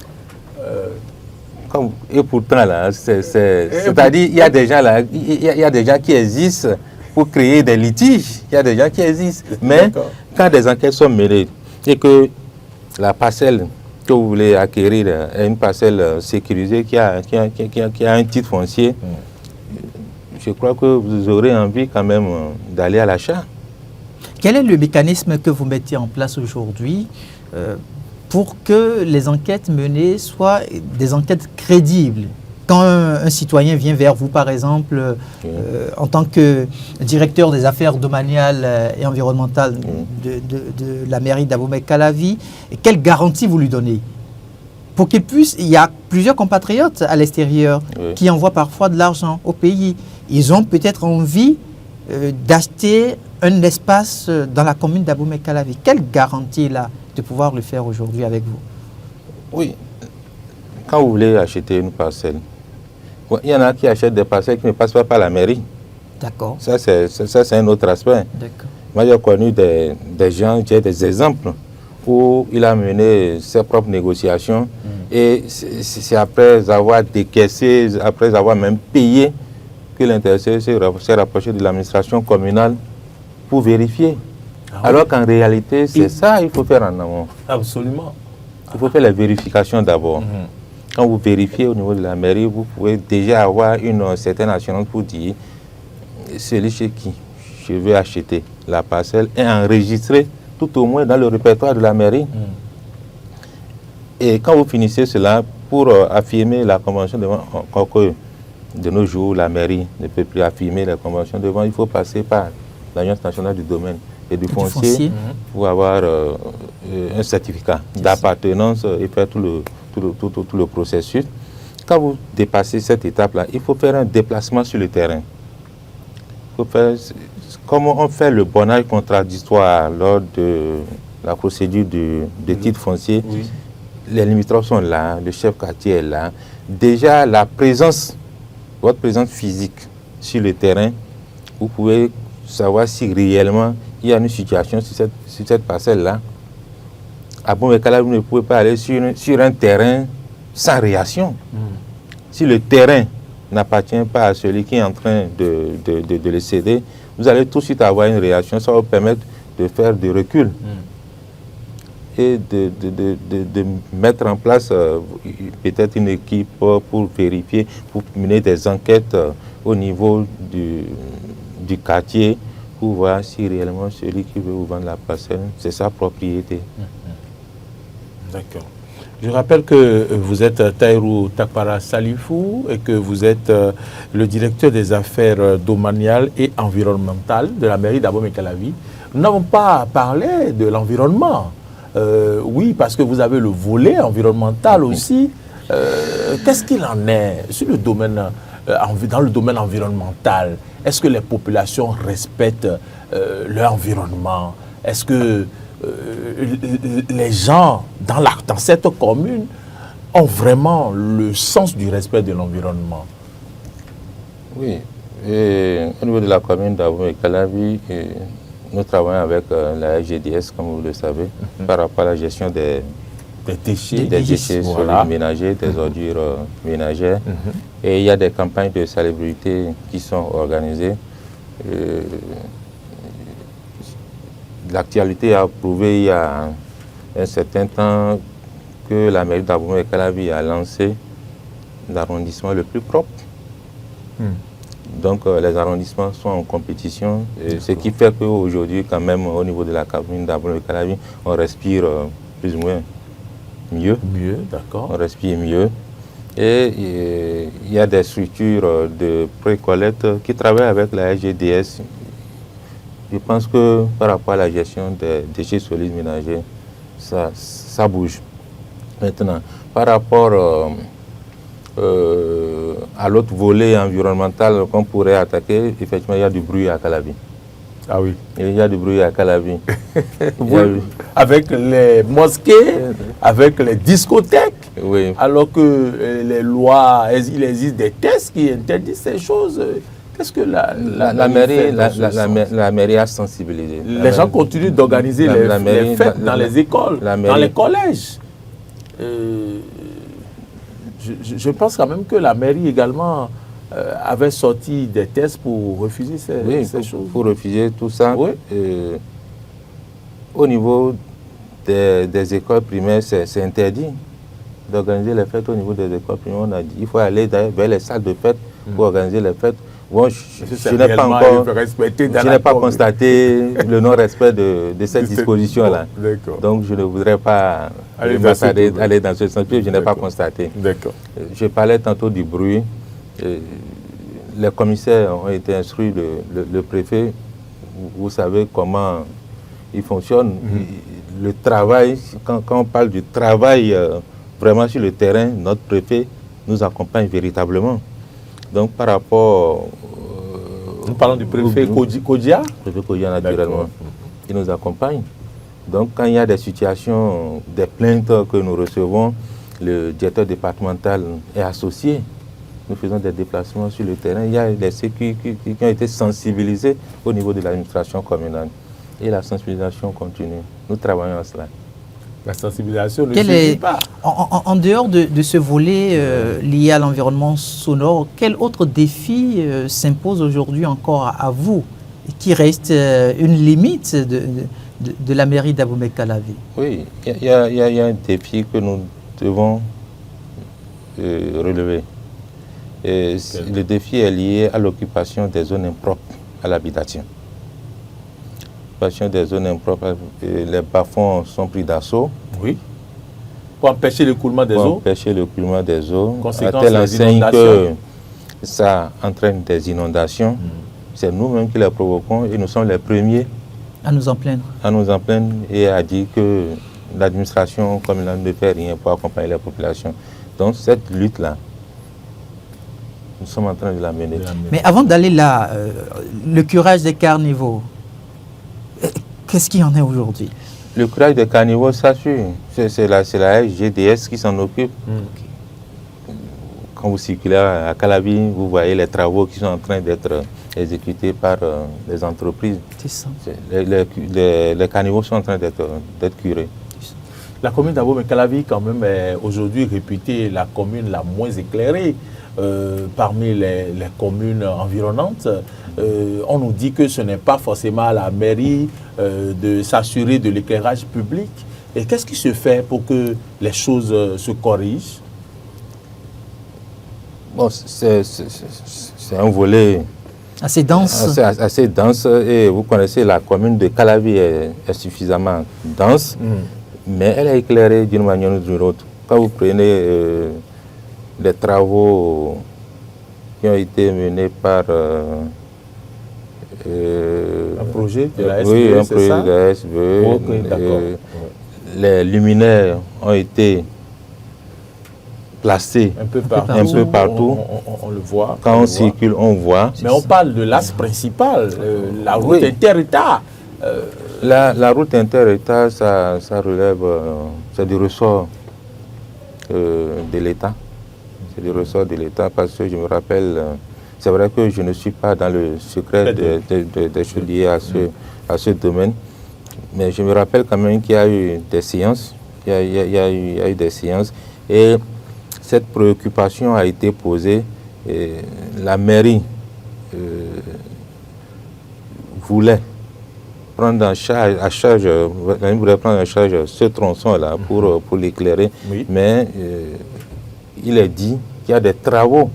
Et pourtant, là, c'est-à-dire, il y a des gens là, il y a des gens qui existent pour créer des litiges. Il y a des gens qui existent. Mais quand des enquêtes sont menées et que la parcelle que vous voulez acquérir est une parcelle sécurisée qui a un titre foncier, je crois que vous aurez envie quand même d'aller à l'achat. Quel est le mécanisme que vous mettez en place aujourd'hui pour que les enquêtes menées soient des enquêtes crédibles? Quand un citoyen vient vers vous, par exemple, en tant que directeur des affaires domaniales et environnementales de la mairie d'Abomey-Calavi, quelle garantie vous lui donnez? Pour qu'il puisse, il y a plusieurs compatriotes à l'extérieur qui envoient parfois de l'argent au pays. Ils ont peut-être envie d'acheter un espace dans la commune d'Abomey-Calavi. Quelle garantie là de pouvoir le faire aujourd'hui avec vous? Oui, quand vous voulez acheter une parcelle, il y en a qui achètent des parcelles qui ne passent pas par la mairie. D'accord. Ça, c'est un autre aspect. D'accord. Moi, j'ai connu des gens, j'ai des exemples où il a mené ses propres négociations et c'est après avoir décaissé, après avoir même payé, que l'intéressé s'est rapproché de l'administration communale pour vérifier. Alors qu'en réalité, c'est ça qu'il faut faire en amont. Absolument. Il faut faire la vérification d'abord. Quand vous vérifiez au niveau de la mairie, vous pouvez déjà avoir une certaine assurance pour dire celui chez qui je veux acheter la parcelle est enregistré tout au moins dans le répertoire de la mairie. Et quand vous finissez cela, pour affirmer la convention de vente, encore que de nos jours, la mairie ne peut plus affirmer la convention de vente, il faut passer par l'Agence nationale du domaine. et du foncier pour avoir un certificat d'appartenance et faire tout le processus. Quand vous dépassez cette étape-là, il faut faire un déplacement sur le terrain. Il faut faire, comment on fait le bornage contradictoire lors de la procédure de titre foncier. Oui. Les limitrophes sont là, le chef quartier est là. Déjà, votre présence physique sur le terrain, vous pouvez savoir si réellement il y a une situation sur cette parcelle-là. À Abomey-Calavi, vous ne pouvez pas aller sur un terrain sans réaction. Si le terrain n'appartient pas à celui qui est en train de le céder, vous allez tout de suite avoir une réaction. Ça va vous permettre de faire des reculs et de mettre en place peut-être une équipe pour vérifier, pour mener des enquêtes au niveau du quartier pour voir si réellement celui qui veut vous vendre la parcelle, c'est sa propriété. D'accord. Je rappelle que vous êtes Tahirou Takpara Salifou et que vous êtes le directeur des affaires domaniales et environnementales de la mairie d'Abomey-Calavi. Nous n'avons pas parlé de l'environnement. Oui, parce que vous avez le volet environnemental aussi. Qu'est-ce qu'il en est sur le domaine, dans le domaine environnemental? Est-ce que les populations respectent leur environnement? Est-ce que les gens dans cette commune ont vraiment le sens du respect de l'environnement? Oui. Et au niveau de la commune d'Abomey-Calavi, nous travaillons avec la GDS, comme vous le savez, par rapport à la gestion des déchets solides ménagers, des ordures ménagères. Et il y a des campagnes de salubrité qui sont organisées. L'actualité a prouvé il y a un certain temps que la mairie d'Abomey-Calavi a lancé l'arrondissement le plus propre. Donc les arrondissements sont en compétition, ce qui fait qu'aujourd'hui, quand même, au niveau de la commune d'Abomey-Calavi, on respire plus ou moins mieux. Mieux, d'accord. On respire mieux. Et il y a des structures de pré-collecte qui travaillent avec la SGDS. Je pense que par rapport à la gestion des déchets solides ménagers, ça bouge. Maintenant, par rapport à l'autre volet environnemental qu'on pourrait attaquer, effectivement, il y a du bruit à Calavi. Ah oui. Il y a du bruit à Calavi. Avec les mosquées, avec les discothèques, oui. Alors que les lois, il existe des tests qui interdisent ces choses. Qu'est-ce que la mairie a sensibilisé. Les gens continuent d'organiser les fêtes dans les écoles, dans les collèges. Je pense quand même que la mairie également avait sorti des tests pour refuser ces choses. Pour refuser tout ça. Oui. Au niveau des écoles primaires, c'est interdit d'organiser les fêtes au niveau des écoles primaires. On a dit qu'il faut aller vers les salles de fêtes pour organiser les fêtes. Bon, je n'ai pas constaté le non-respect de cette disposition-là. Donc, je ne voudrais pas aller dans ce sens. Je n'ai pas constaté. Je parlais tantôt du bruit. Les commissaires ont été instruits, le préfet, vous savez comment il fonctionne. Le travail, quand on parle du travail vraiment sur le terrain, notre préfet nous accompagne véritablement. Donc, par rapport... Nous parlons du préfet Kodia. Le préfet Kodia, naturellement, qui nous accompagne. Donc, quand il y a des situations, des plaintes que nous recevons, le directeur départemental est associé. Nous faisons des déplacements sur le terrain. Il y a des sécu qui ont été sensibilisés au niveau de l'administration communale. Et la sensibilisation continue. Nous travaillons à cela. La sensibilisation ne suffit pas. En dehors de ce volet lié à l'environnement sonore, quel autre défi s'impose aujourd'hui encore à vous, qui reste une limite de la mairie d'Abomey-Calavi? Oui, il y a un défi que nous devons relever. Et le défi est lié à l'occupation des zones impropres à l'habitation. Des zones impropres, les bas-fonds sont pris d'assaut. Oui. Pour empêcher l'écoulement des eaux. Pour empêcher l'écoulement des eaux. À telle enseigne que ça entraîne des inondations. C'est nous-mêmes qui les provoquons et nous sommes les premiers À nous en plaindre. À nous en plaindre et à dire que l'administration communale ne fait rien pour accompagner la population. Donc cette lutte-là, nous sommes en train de la mener. Mais avant d'aller là, le curage des carnivaux, qu'est-ce qu'il y en est aujourd'hui? Le curage des carnivaux, ça suit. C'est la SGDS qui s'en occupe. Quand vous circulez à Calavi, vous voyez les travaux qui sont en train d'être exécutés par les entreprises. C'est ça. Les carnivaux sont en train d'être curés. La commune d'Abomey-Calavi, quand même, est aujourd'hui réputée la commune la moins éclairée parmi les communes environnantes. On nous dit que ce n'est pas forcément à la mairie de s'assurer de l'éclairage public. Et qu'est-ce qui se fait pour que les choses se corrigent? Bon, c'est un volet assez dense. Assez dense. Et vous connaissez, la commune de Calavi est suffisamment dense, mais elle est éclairée d'une manière ou d'une autre. Quand vous prenez les travaux qui ont été menés par un projet de la SBE, oui, un projet de la SBE. Okay, d'accord. Les luminaires ont été placés un peu partout. On le voit. Quand on circule, on voit. Mais on parle de l'axe principal, la route inter-État. La route inter-État, ça relève, c'est du ressort de l'État. C'est du ressort de l'État parce que je me rappelle, c'est vrai que je ne suis pas dans le secret des choses liées à ce domaine, mais je me rappelle quand même qu'il y a eu des séances, il y a eu des séances et cette préoccupation a été posée. Et la mairie voulait prendre en charge, voulait prendre en charge ce tronçon-là pour l'éclairer, mais il est dit qu'il y a des travaux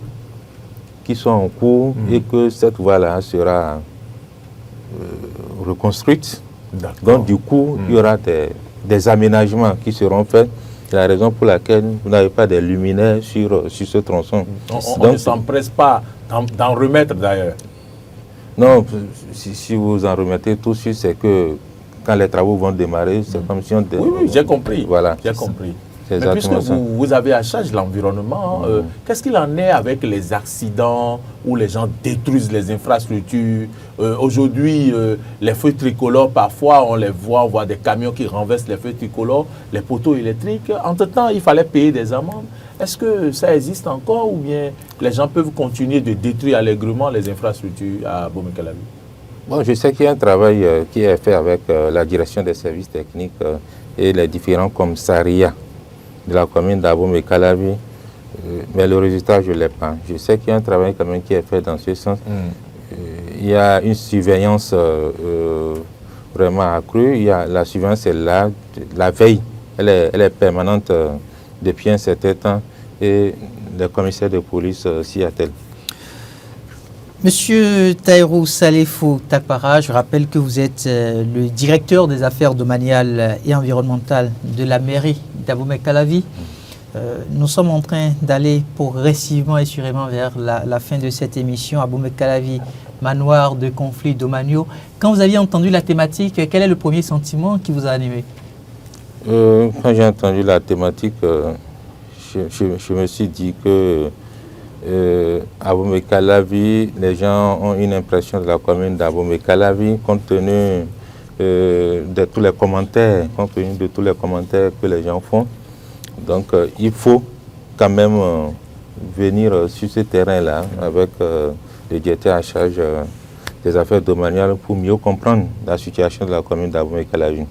qui sont en cours et que cette voie-là sera reconstruite. Donc du coup, il y aura des aménagements qui seront faits. C'est la raison pour laquelle vous n'avez pas de luminaires sur ce tronçon. On ne s'empresse pas d'en remettre d'ailleurs. Non, si vous en remettez tout de suite, c'est que quand les travaux vont démarrer, c'est comme si on... Oui, j'ai compris. Voilà. J'ai compris. Mais puisque ça. vous avez à charge l'environnement, qu'est-ce qu'il en est avec les accidents où les gens détruisent les infrastructures? Aujourd'hui, les feux tricolores, parfois, on les voit, on voit des camions qui renversent les feux tricolores, les poteaux électriques. Entre-temps, il fallait payer des amendes. Est-ce que ça existe encore ou bien les gens peuvent continuer de détruire allègrement les infrastructures à Abomey-Calavi? Bon, je sais qu'il y a un travail qui est fait avec la direction des services techniques et les différents commissariats de la commune d'Abomey-Calavi, mais le résultat, je ne l'ai pas. Je sais qu'il y a un travail quand même qui est fait dans ce sens. Il y a une surveillance vraiment accrue. La surveillance est là, la veille, elle est permanente depuis un certain temps et le commissaire de police s'y attelle. Monsieur Tahirou Salifou Takpara, je rappelle que vous êtes le directeur des affaires domaniales et environnementales de la mairie d'Abomey-Calavi. Nous sommes en train d'aller progressivement et sûrement vers la fin de cette émission. Abomey-Calavi, manoir de conflits domaniaux. Quand vous aviez entendu la thématique, quel est le premier sentiment qui vous a animé? Quand j'ai entendu la thématique, je me suis dit que Abomey-Calavi, les gens ont une impression de la commune d'Abomey-Calavi compte tenu de tous les commentaires, que les gens font. Donc il faut quand même venir sur ce terrain-là avec le directeur en charge des affaires domaniales pour mieux comprendre la situation de la commune d'Abomey-Calavi.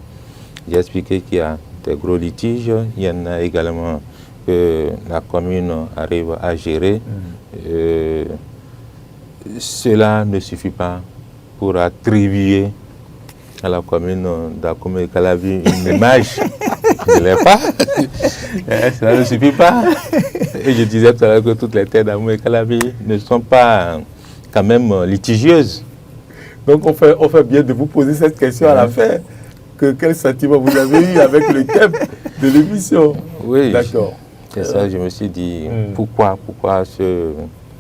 J'ai expliqué qu'il y a des gros litiges, il y en a également que la commune arrive à gérer. Cela ne suffit pas pour attribuer à la commune d'Abomey-Calavi une image. Je ne l'ai pas. Cela ne suffit pas. Et je disais tout à l'heure que toutes les terres d'Abomey-Calavi ne sont pas quand même litigieuses. Donc on fait bien de vous poser cette question à la fin. Quel sentiment vous avez eu avec le thème de l'émission? Oui, d'accord. C'est ça, je me suis dit, pourquoi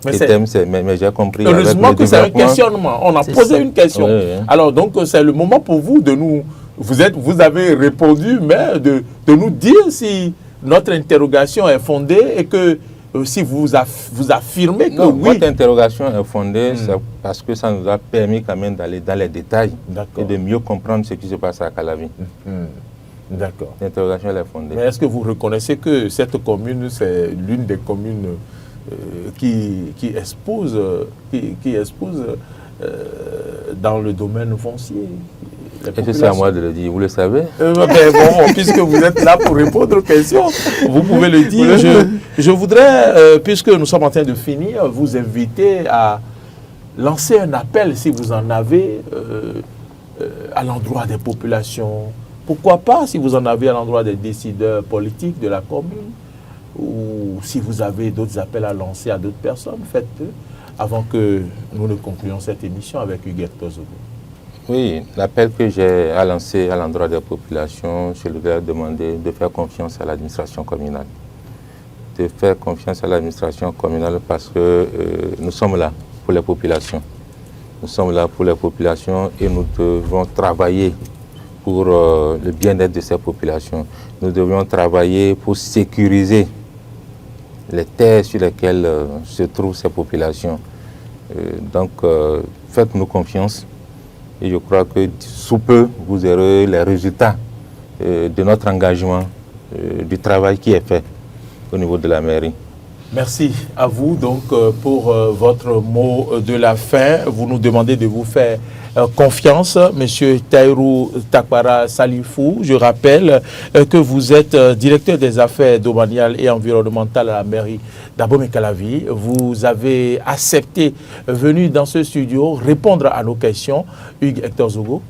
Mais j'ai compris. Heureusement que c'est un questionnement. On a posé une question. Oui, oui. Alors, donc, c'est le moment pour vous de nous... Vous avez répondu, mais de nous dire si notre interrogation est fondée et que si vous affirmez que non, oui. Votre interrogation est fondée, c'est parce que ça nous a permis quand même d'aller dans les détails et de mieux comprendre ce qui se passe à Calavi. D'accord. L'interrogation elle est fondée. Mais est-ce que vous reconnaissez que cette commune, c'est l'une des communes qui expose dans le domaine foncier? Est-ce que c'est à moi de le dire? Vous le savez? Bon, puisque vous êtes là pour répondre aux questions, vous pouvez le dire. Je voudrais, puisque nous sommes en train de finir, vous inviter à lancer un appel, si vous en avez, à l'endroit des populations. Pourquoi pas, si vous en avez à l'endroit des décideurs politiques de la commune, ou si vous avez d'autres appels à lancer à d'autres personnes, faites-le avant que nous ne concluions cette émission avec Hugues Tozogo. Oui, l'appel que j'ai à lancer à l'endroit des populations, je leur ai demandé de faire confiance à l'administration communale. De faire confiance à l'administration communale parce que nous sommes là pour les populations. Nous sommes là pour les populations et nous devons travailler pour le bien-être de ces populations. Nous devons travailler pour sécuriser les terres sur lesquelles se trouvent ces populations. Donc, faites-nous confiance. Et je crois que sous peu, vous aurez les résultats de notre engagement, du travail qui est fait au niveau de la mairie. Merci à vous donc pour votre mot de la fin. Vous nous demandez de vous faire confiance, Monsieur Taïrou Takwara Salifou. Je rappelle que vous êtes directeur des affaires domaniales et environnementales à la mairie d'Abomey-Calavi. Vous avez accepté, venu dans ce studio, répondre à nos questions. Hugues Hector Zogo.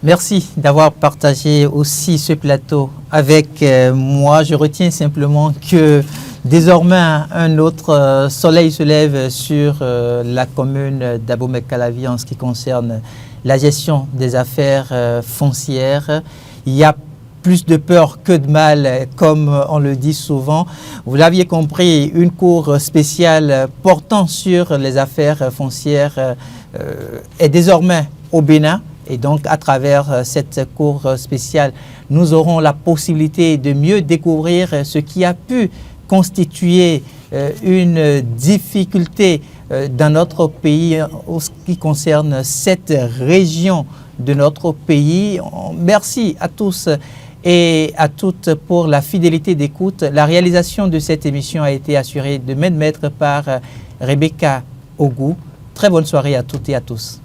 Merci d'avoir partagé aussi ce plateau avec moi. Je retiens simplement que désormais, un autre soleil se lève sur la commune d'Abomey-Calavi en ce qui concerne la gestion des affaires foncières. Il y a plus de peur que de mal, comme on le dit souvent. Vous l'aviez compris, une cour spéciale portant sur les affaires foncières est désormais au Bénin. Et donc, à travers cette cour spéciale, nous aurons la possibilité de mieux découvrir ce qui a pu constituer une difficulté dans notre pays en ce qui concerne cette région de notre pays. Merci à tous et à toutes pour la fidélité d'écoute. La réalisation de cette émission a été assurée de main de maître par Rebecca Ogou. Très bonne soirée à toutes et à tous.